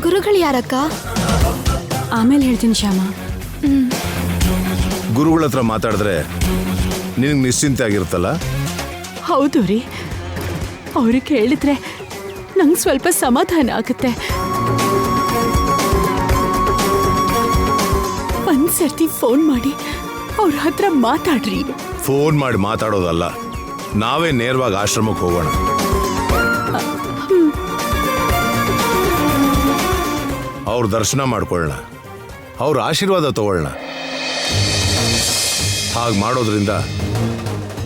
ಗುರುಗಳು ಯಾರಕ್ಕ? ಆಮೇಲೆ ಹೇಳ್ತೀನಿ ಶ್ಯಾಮ. ಗುರುಗಳ ಹತ್ರ ಮಾತಾಡಿದ್ರೆ ನಿನಗೆ ನಿಶ್ಚಿಂತೆ ಆಗಿರುತ್ತಲ್ಲ? ಹೌದು ರೀ, ಅವ್ರಿಗೆ ಹೇಳಿದ್ರೆ ನಂಗೆ ಸ್ವಲ್ಪ ಸಮಾಧಾನ ಆಗುತ್ತೆ. ಒಂದ್ಸರ್ತಿ ಫೋನ್ ಮಾಡಿ ಅವ್ರ ಹತ್ರ ಮಾತಾಡ್ರಿ. ಫೋನ್ ಮಾಡಿ ಮಾತಾಡೋದಲ್ಲ, ನಾವೇ ನೇರವಾಗಿ ಆಶ್ರಮಕ್ಕೆ ಹೋಗೋಣ. ಅವ್ರ ದರ್ಶನ ಮಾಡ್ಕೊಳ್ಳೋಣ, ಅವ್ರ ಆಶೀರ್ವಾದ ತಗೊಳ್ಳೋಣ. ಹಾಗೆ ಮಾಡೋದ್ರಿಂದ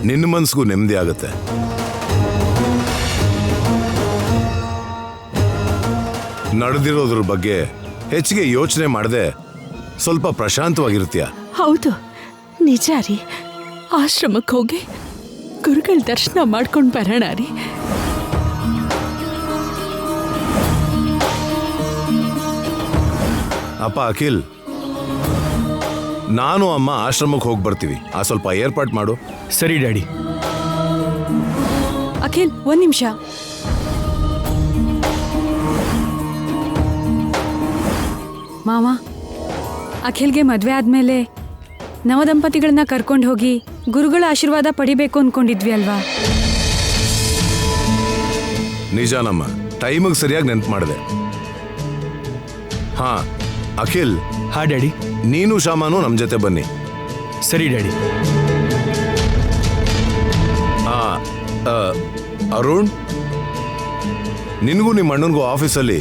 ನಿನ್ನ ಮನಸ್ಸಿಗೂ ನೆಮ್ಮದಿ ಆಗುತ್ತೆ. ನಡೆದಿರೋದ್ರ ಬಗ್ಗೆ ಹೆಚ್ಚಿಗೆ ಯೋಚನೆ ಮಾಡದೆ ಸ್ವಲ್ಪ ಪ್ರಶಾಂತವಾಗಿರ್ತೀಯ. ಹೌದು, ನಿಜ ರೀ. ಆಶ್ರಮಕ್ಕೆ ಹೋಗಿ ಗುರುಗಳ ದರ್ಶನ ಮಾಡ್ಕೊಂಡು ಬರೋಣ ರೀ. ಅಪ್ಪ ಅಖಿಲ್, ನಾನು ಅಮ್ಮ ಆಶ್ರಮಕ್ಕೆ ಹೋಗಿ ಬರ್ತೀವಿ. ಸ್ವಲ್ಪ ಏರ್ಪಾಟ್ ಮಾಡು. ಸರಿ ಡ್ಯಾಡಿ. ಅಖಿಲ್, ಒಂದ್ ನಿಮಿಷ. ಮಾವ, ಅಖಿಲ್ಗೆ ಮದ್ವೆ ಆದ್ಮೇಲೆ ನವದಂಪತಿಗಳನ್ನ ಕರ್ಕೊಂಡು ಹೋಗಿ ಗುರುಗಳ ಆಶೀರ್ವಾದ ಪಡಿಬೇಕು ಅನ್ಕೊಂಡಿದ್ವಿ ಅಲ್ವಾ? ನಿಜಾನಮ್ಮ, ಟೈಮಿಗೆ ಸರಿಯಾಗಿ ನೆನ್ಪು ಮಾಡಿದೆ. ಹಾ ಅಖಿಲ್. ಹಾ ಡ್ಯಾಡಿ. ನೀನು ಶ್ಯಾಮನು ನಮ್ಮ ಜೊತೆ ಬನ್ನಿ. ಸರಿ ಡ್ಯಾಡಿ. ಅರುಣ್, ನಿನಗೂ ನಿಮ್ಮ ಅಣ್ಣನಿಗೂ ಆಫೀಸಲ್ಲಿ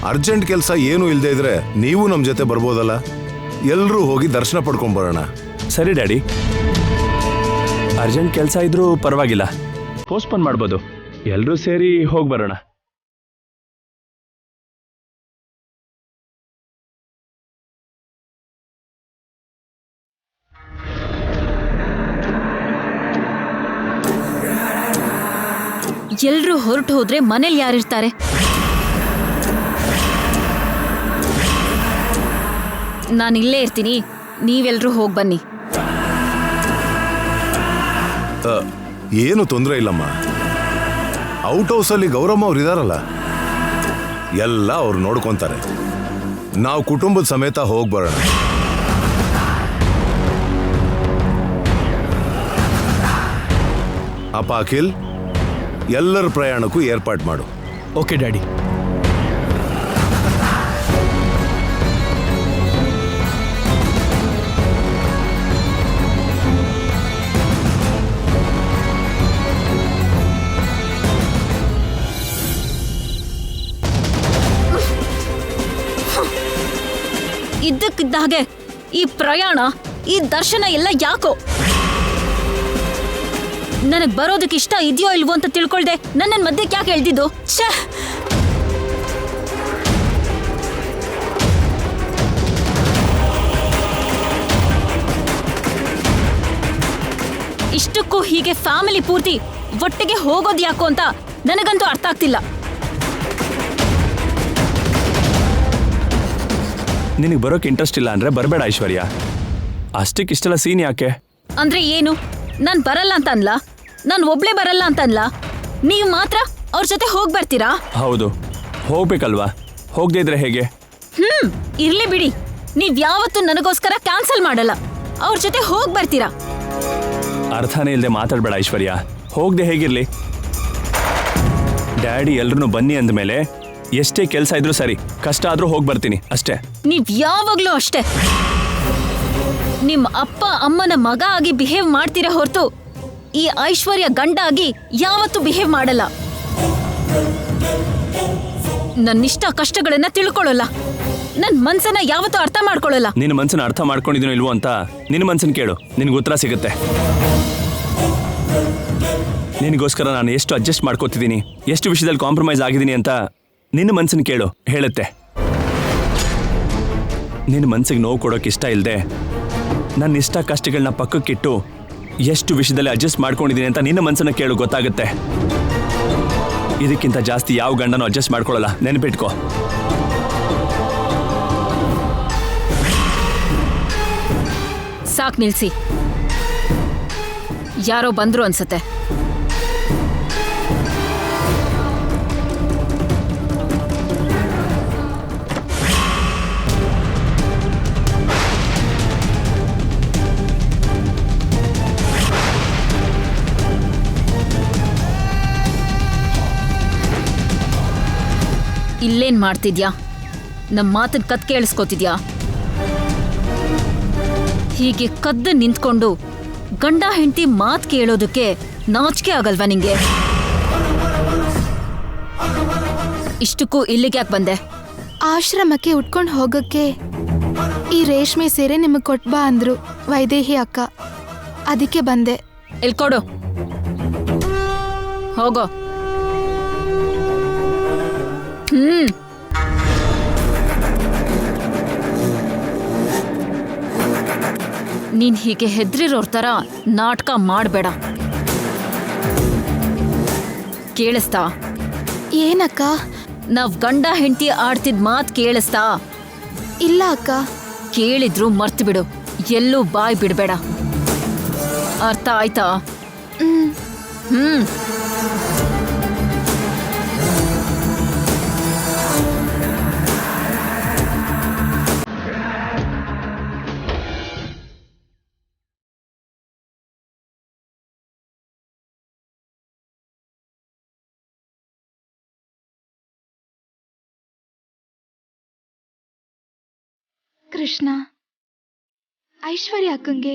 ಅರ್ಜೆಂಟ್ ಕೆಲಸ ಏನೂ ಇಲ್ಲದೆ ಇದ್ರೆ ನೀವು ನಮ್ಮ ಜೊತೆ ಬರ್ಬೋದಲ್ಲ? ಎಲ್ಲರೂ ಹೋಗಿ ದರ್ಶನ ಪಡ್ಕೊಂಡು ಬರೋಣ. ಸರಿ ಡ್ಯಾಡಿ. ಅರ್ಜೆಂಟ್ ಕೆಲಸ ಇದ್ರೂ ಪರವಾಗಿಲ್ಲ, ಪೋಸ್ಟ್ಪೋನ್ ಮಾಡ್ಬೋದು. ಎಲ್ಲರೂ ಸೇರಿ ಹೋಗಿ ಬರೋಣ. ಎಲ್ರೂ ಹೊರಟು ಹೋದ್ರೆ ಮನೇಲಿ ಯಾರಿರ್ತಾರೆ? ನಾನು ಇಲ್ಲೇ ಇರ್ತೀನಿ, ನೀವೆಲ್ರೂ ಹೋಗಿ ಬನ್ನಿ. ಏನು ತೊಂದರೆ ಇಲ್ಲಮ್ಮ. ಔಟ್ ಹೌಸಲ್ಲಿ ಗೌರಮ್ಮ ಅವ್ರು ಇದಾರಲ್ಲ, ಎಲ್ಲ ಅವ್ರು ನೋಡ್ಕೊಂತಾರೆ. ನಾವು ಕುಟುಂಬದ ಸಮೇತ ಹೋಗಿ ಬರೋಣ. ಅಪ್ಪ ಅಖಿಲ್, ಎಲ್ಲರ ಪ್ರಯಾಣಕ್ಕೂ ಏರ್ಪಾಟ್ ಮಾಡು. Okay daddy. ಇದ್ದಕ್ಕಿದ್ದ ಹಾಗೆ ಈ ಪ್ರಯಾಣ, ಈ ದರ್ಶನ ಎಲ್ಲ ಯಾಕೋ? ನನಗ್ ಬರೋದಕ್ಕೆ ಇಷ್ಟ ಇದೆಯೋ ಇಲ್ವೋ ಅಂತ ತಿಳ್ಕೊಳ್ದೆ ನನ್ನ ಮಧ್ಯಕ್ಕೆ ಯಾಕೆ ಎಳ್ದಿದ್ದು? ಛೇ! ಇಷ್ಟಕ್ಕೂ ಹೀಗೆ ಫ್ಯಾಮಿಲಿ ಪೂರ್ತಿ ಒಟ್ಟಿಗೆ ಹೋಗೋದು ಯಾಕೋ ಅಂತ ನನಗಂತೂ ಅರ್ಥ ಆಗ್ತಿಲ್ಲ. ನಿನಗೆ ಬರೋಕೆ ಇಂಟ್ರೆಸ್ಟ್ ಇಲ್ಲ ಅಂದ್ರೆ ಬರಬೇಡ ಐಶ್ವರ್ಯ. ಅಷ್ಟಕ್ಕಿಷ್ಟೆಲ್ಲ ಸೀನ್ ಯಾಕೆ? ಅಂದ್ರೆ ಏನು? ನಾನ್ ಬರಲ್ಲ ಅಂತ ಅನ್ಲ? ನಾನು ಒಬ್ಳೆ ಬರಲ್ಲ ಅಂತ ಅನ್ಲ? ನೀವು ಮಾತ್ರ ಅವ್ರ ಜೊತೆ ಹೋಗಿ ಬರ್ತೀರಾ? ಹೌದು, ಹೋಗ್ಬೇಕಲ್ವಾ? ಹೋಗದೇ ಇದ್ರೆ ಹೇಗೆ? ಇರ್ಲಿ ಬಿಡಿ. ನೀವ್ ಯಾವತ್ತೂ ನನಗೋಸ್ಕರ ಕ್ಯಾನ್ಸಲ್ ಮಾಡಲ್ಲ. ಅವ್ರ ಜೊತೆ ಹೋಗಿ ಬರ್ತೀರಾ? ಅರ್ಥನೇ ಇಲ್ಲದೆ ಮಾತಾಡ್ಬೇಡ ಐಶ್ವರ್ಯ. ಹೋಗದೆ ಹೇಗಿರ್ಲಿ? ಡ್ಯಾಡಿ ಎಲ್ರೂ ಬನ್ನಿ ಅಂದಮೇಲೆ ಎಷ್ಟೇ ಕೆಲಸ ಇದ್ರೂ ಸರಿ, ಕಷ್ಟ ಆದ್ರೂ ಹೋಗಿ ಬರ್ತೀನಿ ಅಷ್ಟೇ. ನೀವ್ ಯಾವಾಗ್ಲೂ ಅಷ್ಟೇ. ನಿಮ್ಮ ಅಪ್ಪ ಅಮ್ಮನ ಮಗ ಆಗಿ ಬಿಹೇವ್ ಮಾಡ್ತೀರಾ ಹೊರತು ಈ ಐಶ್ವರ್ಯ ಗಂಡ ಆಗಿ ಯಾವತ್ತೂ ಬಿಹೇವ್ ಮಾಡಲ್ಲ. ನನ್ನಿಷ್ಟ ಕಷ್ಟಗಳನ್ನ ತಿಳ್ಕೊಳ್ಳಲ್ಲ. ನನ್ ಮನ್ಸನ್ನ ಯಾವತ್ತೂ ಅರ್ಥ ಮಾಡ್ಕೊಳ್ಳಲ್ಲ. ನಿನ್ನ ಮನ್ಸನ್ನ ಅರ್ಥ ಮಾಡ್ಕೊಂಡಿದ್ದೀನೋ ಇಲ್ವೋ ಅಂತ ನಿನ್ನ ಮನ್ಸನ್ನ ಕೇಳು, ನಿನ್ಗೆ ಉತ್ತರ ಸಿಗುತ್ತೆ. ನಿನಗೋಸ್ಕರ ನಾನು ಎಷ್ಟು ಅಡ್ಜಸ್ಟ್ ಮಾಡ್ಕೋತಿದ್ದೀನಿ, ಎಷ್ಟು ವಿಷಯದಲ್ಲಿ ಕಾಂಪ್ರಮೈಸ್ ಆಗಿದ್ದೀನಿ ಅಂತ ನಿನ್ನ ಮನ್ಸನ್ನ ಕೇಳು, ಹೇಳುತ್ತೆ. ನಿನ್ನ ಮನ್ಸಿಗೆ ನೋವು ಕೊಡೋಕೆ ಇಷ್ಟ ಇಲ್ಲದೆ ನನ್ನ ಇಷ್ಟ ಕಷ್ಟಗಳನ್ನ ಪಕ್ಕಕ್ಕಿಟ್ಟು ಎಷ್ಟು ವಿಷಯದಲ್ಲಿ ಅಡ್ಜಸ್ಟ್ ಮಾಡ್ಕೊಂಡಿದ್ದೀನಿ ಅಂತ ನಿನ್ನ ಮನ್ಸನ್ನ ಕೇಳು, ಗೊತ್ತಾಗುತ್ತೆ. ಇದಕ್ಕಿಂತ ಜಾಸ್ತಿ ಯಾವ ಗಂಡನೂ ಅಡ್ಜಸ್ಟ್ ಮಾಡ್ಕೊಳ್ಳಲ್ಲ, ನೆನಪಿಟ್ಕೋ. ಸಾಕ್ ನಿಲ್ಸಿ. ಯಾರೋ ಬಂದ್ರು ಅನ್ಸತ್ತೆ. ಇಲ್ಲೇನ್ ಮಾಡ್ತಿದ್ಯಾ? ನಮ್ಮ ಮಾತನ್ನ ಕತ್ ಕೇಳಿಸ್ಕೊತಿದ್ಯಾ? ಹೀಗೆ ಕದ್ದು ನಿಂತ್ಕೊಂಡು ಗಂಡ ಹೆಂಡತಿ ಮಾತ್ ಕೇಳೋದಕ್ಕೆ ನಾಚಿಕೆ ಆಗಲ್ವಾ ನಿಂಗೆ? ಇಷ್ಟಕ್ಕೂ ಇಲ್ಲಿಗೆ ಯಾಕೆ ಬಂದೆ? ಆಶ್ರಮಕ್ಕೆ ಉಟ್ಕೊಂಡು ಹೋಗಕ್ಕೆ ಈ ರೇಷ್ಮೆ ಸೀರೆ ನಿಮಗೆ ಕೊಟ್ಬಾ ಅಂದ್ರು ವೈದೇಹಿ ಅಕ್ಕ, ಅದಕ್ಕೆ ಬಂದೆ. ಇಲ್ಕೊಡು, ಹೋಗೋ. ನೀನ್ ಹೀಗೆ ಹೆದ್ರಿರೋರ್ ತರ ನಾಟಕ ಮಾಡಬೇಡ. ಕೇಳಿಸ್ತಾ? ಏನಕ್ಕ? ನಾವ್ ಗಂಡ ಹೆಂಡತಿ ಆಡ್ತಿದ್ ಮಾತ್ ಕೇಳಿಸ್ತಾ? ಇಲ್ಲ ಅಕ್ಕ. ಕೇಳಿದ್ರು ಮರ್ತು ಬಿಡು, ಎಲ್ಲೂ ಬಾಯ್ ಬಿಡ್ಬೇಡ. ಅರ್ಥ ಆಯ್ತಾ? ಕೃಷ್ಣ, ಐಶ್ವರ್ಯ ಅಕ್ಕಂಗೆ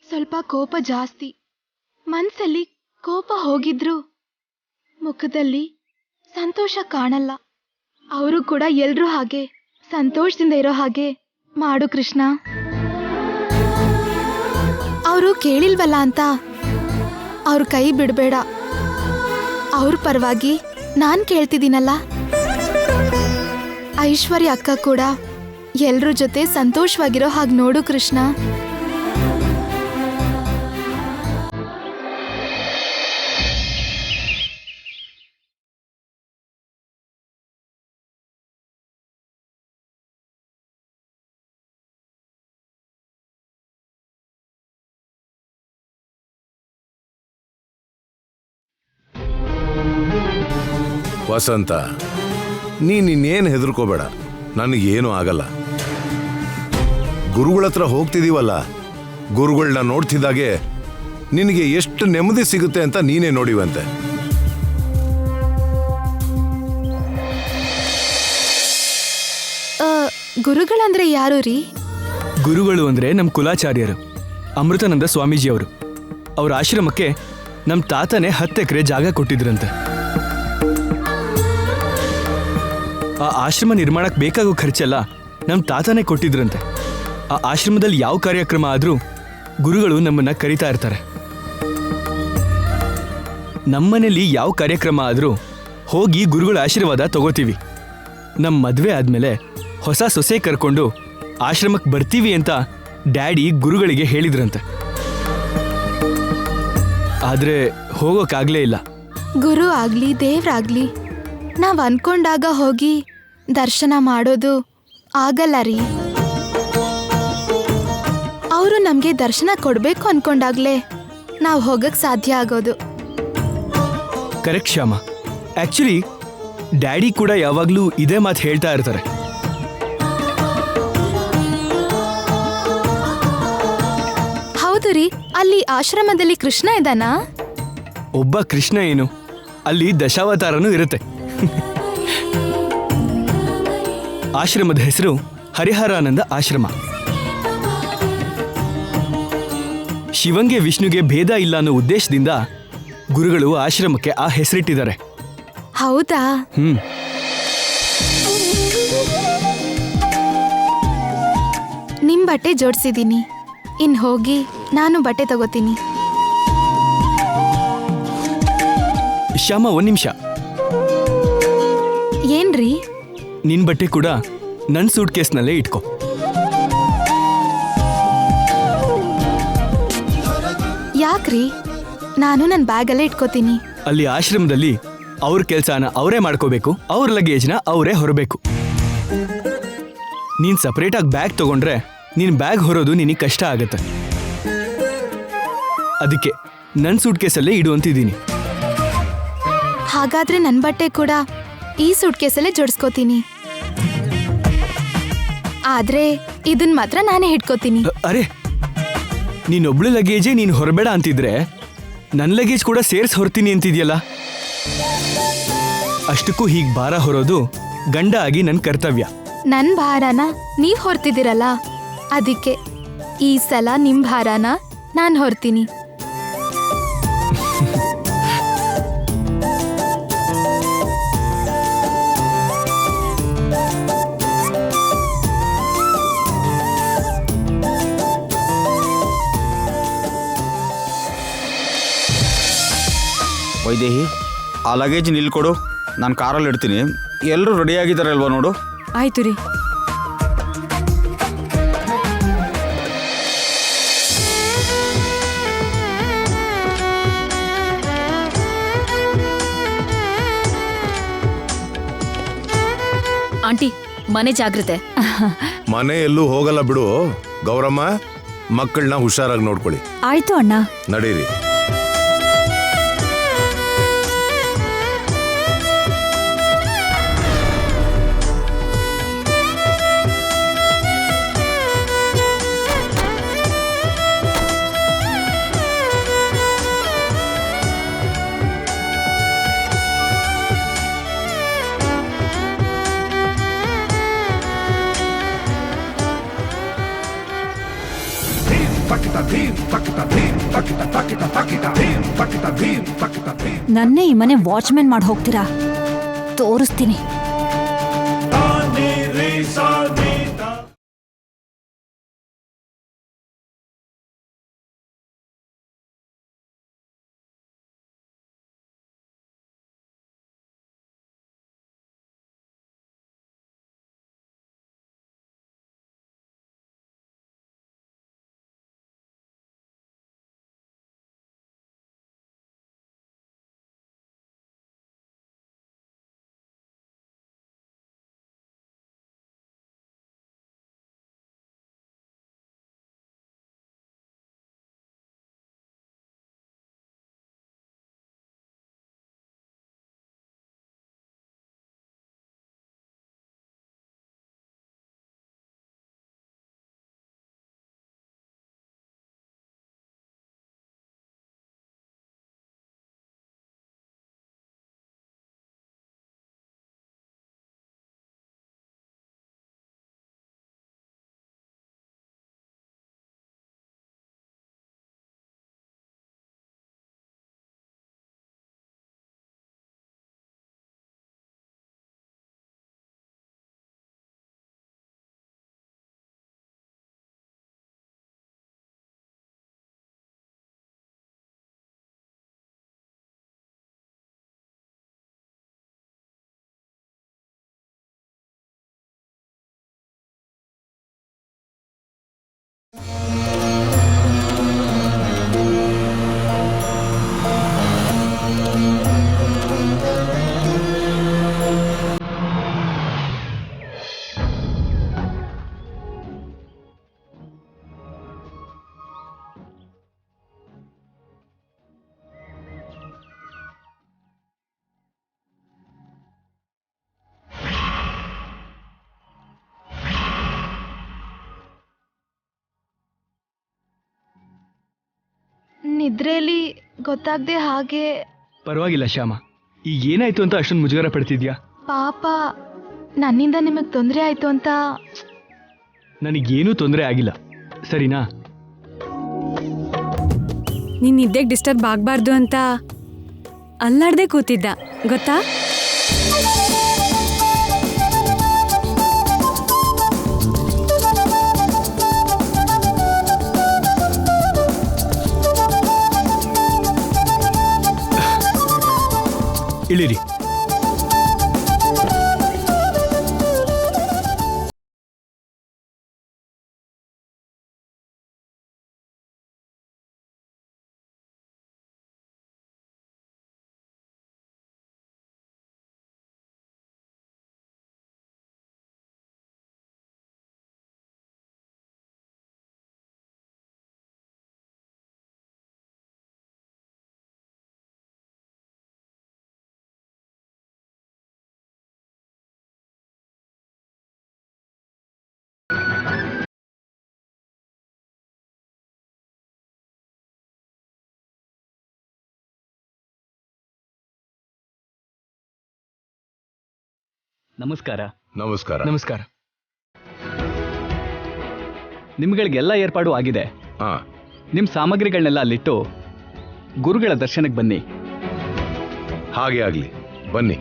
ಸ್ವಲ್ಪ ಕೋಪ ಜಾಸ್ತಿ. ಮನ್ಸಲ್ಲಿ ಕೋಪ ಹೋಗಿದ್ರು ಮುಖದಲ್ಲಿ ಸಂತೋಷ ಕಾಣಲ್ಲ. ಅವರು ಕೂಡ ಎಲ್ರೂ ಹಾಗೆ ಸಂತೋಷದಿಂದ ಇರೋ ಹಾಗೆ ಮಾಡು ಕೃಷ್ಣ. ಅವರು ಕೇಳಿಲ್ವಲ್ಲ ಅಂತ ಅವ್ರ ಕೈ ಬಿಡಬೇಡ. ಅವ್ರ ಪರವಾಗಿ ನಾನು ಕೇಳ್ತಿದ್ದೀನಲ್ಲ. ಐಶ್ವರ್ಯ ಅಕ್ಕ ಕೂಡ ಎಲ್ರ ಜೊತೆ ಸಂತೋಷವಾಗಿರೋ ಹಾಗೆ ನೋಡು ಕೃಷ್ಣ. ವಸಂತ, ನೀನಿನ್ನೇನು ಹೆದರ್ಕೋಬೇಡ, ನನಗೇನು ಆಗಲ್ಲ. ಗುರುಗಳ ಹತ್ರ ಹೋಗ್ತಿದೀವಲ್ಲ, ಗುರುಗಳನ್ನ ನೋಡ್ತಿದ್ದಾಗೆ ನಿನಗೆ ಎಷ್ಟು ನೆಮ್ಮದಿ ಸಿಗುತ್ತೆ ಅಂತ ನೀನೇ ನೋಡಿವಂತೆ. ಗುರುಗಳಂದ್ರೆ ಯಾರು ರೀ? ಗುರುಗಳು ಅಂದ್ರೆ ನಮ್ಮ ಕುಲಾಚಾರ್ಯರು ಅಮೃತಾನಂದ ಸ್ವಾಮೀಜಿಯವರು. ಅವ್ರ ಆಶ್ರಮಕ್ಕೆ ನಮ್ಮ ತಾತನೇ 10 ಎಕರೆ ಜಾಗ ಕೊಟ್ಟಿದ್ರಂತೆ. ಆ ಆಶ್ರಮ ನಿರ್ಮಾಣಕ್ಕೆ ಬೇಕಾಗೋ ಖರ್ಚೆಲ್ಲ ನಮ್ಮ ತಾತನೇ ಕೊಟ್ಟಿದ್ರಂತೆ. ಆ ಆಶ್ರಮದಲ್ಲಿ ಯಾವ ಕಾರ್ಯಕ್ರಮ ಆದರೂ ಗುರುಗಳು ನಮ್ಮನ್ನ ಕರಿತಾ ಇರ್ತಾರೆ. ನಮ್ಮನೇಲಿ ಯಾವ ಕಾರ್ಯಕ್ರಮ ಆದರೂ ಹೋಗಿ ಗುರುಗಳ ಆಶೀರ್ವಾದ ತಗೋತೀವಿ. ನಮ್ಮ ಮದುವೆ ಆದಮೇಲೆ ಹೊಸ ಸೊಸೆ ಕರ್ಕೊಂಡು ಆಶ್ರಮಕ್ಕೆ ಬರ್ತೀವಿ ಅಂತ ಡ್ಯಾಡಿ ಗುರುಗಳಿಗೆ ಹೇಳಿದ್ರಂತೆ. ಆದರೆ ಹೋಗೋಕ್ಕಾಗಲೇ ಇಲ್ಲ. ಗುರು ಆಗ್ಲಿ ದೇವ್ರಾಗ್ಲಿ ನಾವ್ ಅನ್ಕೊಂಡಾಗ ಹೋಗಿ ದರ್ಶನ ಮಾಡೋದು ಆಗಲ್ಲ ರೀ. ಅವರು ನಮ್ಗೆ ದರ್ಶನ ಕೊಡ್ಬೇಕು ಅನ್ಕೊಂಡಾಗ್ಲೇ ನಾವು ಹೋಗಕ್ ಸಾಧ್ಯ ಆಗೋದು. ಕರೆಕ್ಟ್ ಶ್ಯಾಮ. ಆ್ಯಕ್ಚುಲಿ ಡ್ಯಾಡಿ ಕೂಡ ಯಾವಾಗಲೂ ಇದೇ ಮಾತು ಹೇಳ್ತಾ ಇರ್ತಾರೆ. ಹೌದು ರೀ, ಅಲ್ಲಿ ಆಶ್ರಮದಲ್ಲಿ ಕೃಷ್ಣ ಇದ್ದಾನಾ? ಒಬ್ಬ ಕೃಷ್ಣ ಏನು, ಅಲ್ಲಿ ದಶಾವತಾರನೂ ಇರುತ್ತೆ. ಆಶ್ರಮದ ಹೆಸರು ಹರಿಹರಾನಂದ ಆಶ್ರಮ. ಶಿವಂಗೆ ವಿಷ್ಣುಗೆ ಭೇದ ಇಲ್ಲ ಅನ್ನೋ ಉದ್ದೇಶದಿಂದ ಗುರುಗಳು ಆಶ್ರಮಕ್ಕೆ ಆ ಹೆಸರಿಟ್ಟಿದ್ದಾರೆ. ಹೌದಾ? ನಿಮ್ ಬಟ್ಟೆ ಜೋಡಿಸಿದೀನಿ, ಇನ್ ಹೋಗಿ ನಾನು ಬಟ್ಟೆ ತಗೋತೀನಿ. ಶ್ಯಾಮ, 1 ನಿಮಿಷ. ಏನ್ರಿ? ನಿನ್ ಬಟ್ಟೆ ಕೂಡ ನನ್ನ ಸೂಟ್ ಕೇಸ್ನಲ್ಲೇ ಇಟ್ಕೋ. ಯಾಕ್ರಿ? ನಾನು ನನ್ನ ಬ್ಯಾಗಲ್ಲೇ ಇಟ್ಕೋತೀನಿ. ಅಲ್ಲಿ ಆಶ್ರಮದಲ್ಲಿ ಅವ್ರ ಕೆಲಸನ ಅವರೇ ಮಾಡ್ಕೋಬೇಕು, ಅವ್ರ ಲಗೇಜ್ನ ಅವರೇ ಹೊರಬೇಕು. ನೀನ್ ಸಪ್ರೇಟಾಗಿ ಬ್ಯಾಗ್ ತಗೊಂಡ್ರೆ ನೀನ್ ಬ್ಯಾಗ್ ಹೊರೋದು ನಿನಗೆ ಕಷ್ಟ ಆಗತ್ತೆ. ಅದಕ್ಕೆ ನನ್ನ ಸೂಟ್ ಕೇಸಲ್ಲೇ ಇಡು ಅಂತಿದ್ದೀನಿ. ಹಾಗಾದ್ರೆ ನನ್ನ ಬಟ್ಟೆ ಕೂಡ ಈ ಸೂಟ್ ಕೇಸಲ್ಲೇ ಜೋಡಿಸ್ಕೋತೀನಿ. ಆದ್ರೆ ಇದನ್ ಮಾತ್ರ ನಾನೇ ಹಿಡ್ಕೋತೀನಿ. ಅರೆ, ನೀನೊಬ್ಳು ಲಗೇಜೇ ನೀನು ಹೊರಬೇಡ ಅಂತಿದ್ರೆ ನನ್ನ ಲಗೇಜ್ ಕೂಡ ಸೇರ್ಸ್ ಹೊರ್ತೀನಿ ಅಂತಿದ್ಯಲ್ಲ. ಅಷ್ಟಕ್ಕೂ ಹೀಗೆ ಭಾರ ಹೊರೋದು ಗಂಡ ಆಗಿ ನನ್ನ ಕರ್ತವ್ಯ. ನನ್ ಭಾರನ ನೀವ್ ಹೊರ್ತಿದ್ದೀರಲ್ಲ, ಅದಕ್ಕೆ ಈ ಸಲ ನಿಮ್ ಭಾರನ ನಾನ್ ಹೊರ್ತೀನಿ. ವೈದೇಹಿ, ಆ ಲಗೇಜ್ ನಿಲ್ ಕೊಡು, ನಾನು ಕಾರಲ್ಲಿ ಇಡ್ತೀನಿ. ಎಲ್ಲರೂ ರೆಡಿಯಾಗಿದ್ದಾರೆ ಅಲ್ವಾ ನೋಡು. ಆಯ್ತು ರೀ. ಆಂಟಿ, ಮನೆ ಜಾಗ್ರತೆ. ಮನೆ ಎಲ್ಲೂ ಹೋಗಲ್ಲ ಬಿಡು. ಗೌರಮ್ಮ, ಮಕ್ಕಳನ್ನ ಹುಷಾರಾಗಿ ನೋಡ್ಕೊಳ್ಳಿ. ಆಯ್ತು ಅಣ್ಣ. ನಡೀರಿ. ನನ್ನೇ ಈ ಮನೆ ವಾಚ್ಮೆನ್ ಮಾಡಿ ಹೋಗ್ತೀರಾ? ತೋರಿಸ್ತೀನಿ. ನಿದ್ರೆಯಲ್ಲಿ ಗೊತ್ತಾಗ್ದೆ ಹಾಗೆ. ಪರವಾಗಿಲ್ಲ ಶ್ಯಾಮ, ಈಗ ಏನಾಯ್ತು ಅಂತ ಅಷ್ಟೊಂದು ಮುಜುಗರ ಪಡ್ತಿದ್ಯಾ? ಪಾಪ, ನನ್ನಿಂದ ನಿಮಗ್ ತೊಂದರೆ ಆಯ್ತು ಅಂತ. ನನಗೇನೂ ತೊಂದರೆ ಆಗಿಲ್ಲ, ಸರಿನಾ? ನೀನ್ ನಿದ್ದೆಗೆ ಡಿಸ್ಟರ್ಬ್ ಆಗಬಾರ್ದು ಅಂತ ಅಲ್ಲಾಡ್ದೆ ಕೂತಿದ್ದ, ಗೊತ್ತಾ? ಇಳಿರಿ. ನಮಸ್ಕಾರ. ನಮಸ್ಕಾರ. ನಮಸ್ಕಾರ. ನಿಮ್ಗಳಿಗೆಲ್ಲ ಏರ್ಪಾಡು ಆಗಿದೆ. ಹಾ, ನಿಮ್ಮ ಸಾಮಗ್ರಿಗಳನ್ನೆಲ್ಲ ಅಲ್ಲಿಟ್ಟು ಗುರುಗಳ ದರ್ಶನಕ್ಕೆ ಬನ್ನಿ. ಹಾಗೆ ಆಗ್ಲಿ, ಬನ್ನಿ.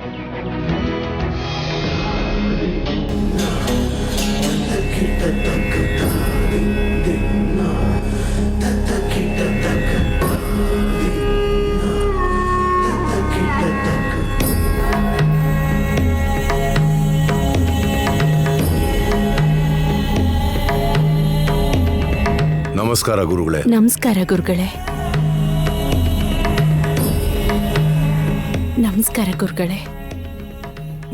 ನಮಸ್ಕಾರ ಗುರುಗಳೇ. ನಮಸ್ಕಾರ ಗುರುಗಳೇ. ನಮಸ್ಕಾರ ಗುರುಗಳೇ.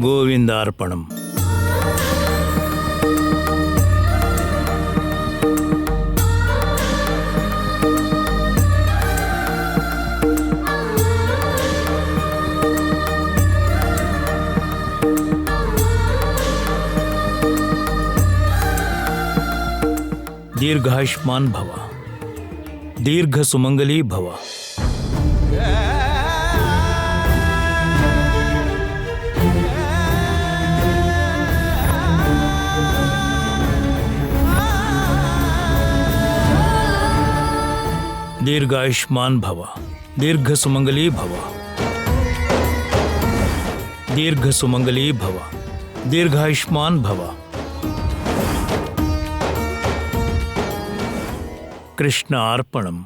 ಗೋವಿಂದಾರ್ಪಣಂ. दीर्घायुष्मान भव, दीर्घ सुमंगली भव. दीर्घायुष्मान भव, दीर्घ सुमंगली भव, दीर्घ सुमंगली भव, दीर्घायुष्मान भव. कृष्ण अर्पणम.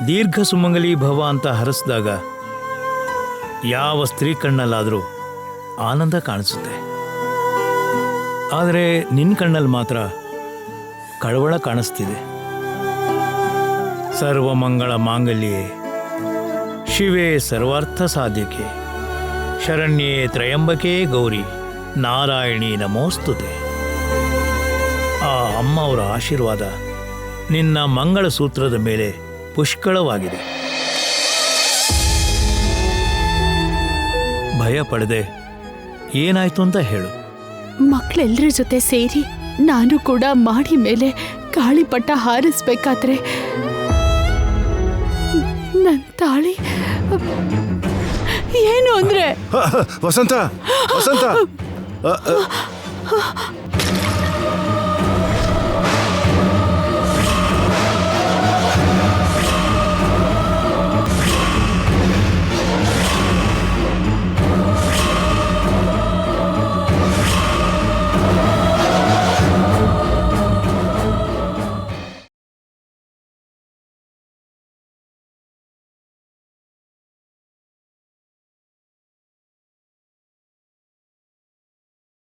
ದೀರ್ಘ ಸುಮಂಗಲಿ ಭವ ಅಂತ ಹರಸಿದಾಗ ಯಾವ ಸ್ತ್ರೀ ಕಣ್ಣಲ್ಲಾದರೂ ಆನಂದ ಕಾಣಿಸುತ್ತೆ. ಆದರೆ ನಿನ್ನ ಕಣ್ಣಲ್ಲಿ ಮಾತ್ರ ಕಳವಳ ಕಾಣಿಸ್ತಿದೆ. ಸರ್ವಮಂಗಳ ಮಾಂಗಲ್ಯೆ ಶಿವೆ ಸರ್ವಾರ್ಥ ಸಾಧ್ಯಕೆ ಶರಣ್ಯೇ ತ್ರಯಂಬಕೆ ಗೌರಿ ನಾರಾಯಣಿ ನಮೋಸ್ತುತೆ. ಆ ಅಮ್ಮ ಅವರ ಆಶೀರ್ವಾದ ನಿನ್ನ ಮಂಗಳ ಸೂತ್ರದ ಮೇಲೆ ಪುಷ್ಕಳವಾಗಿದೆ. ಭಯ ಪಡದೆ ಏನಾಯ್ತು ಅಂತ ಹೇಳು. ಮಕ್ಕಳೆಲ್ಲರ ಜೊತೆ ಸೇರಿ ನಾನು ಕೂಡ ಮಾಡಿ ಮೇಲೆ ಗಾಳಿಪಟ ಹಾರಿಸ್ಬೇಕಾದ್ರೆ ನನ್ನ ತಾಳಿ ಏನು ಅಂದ್ರೆ ವಸಂತ, ವಸಂತ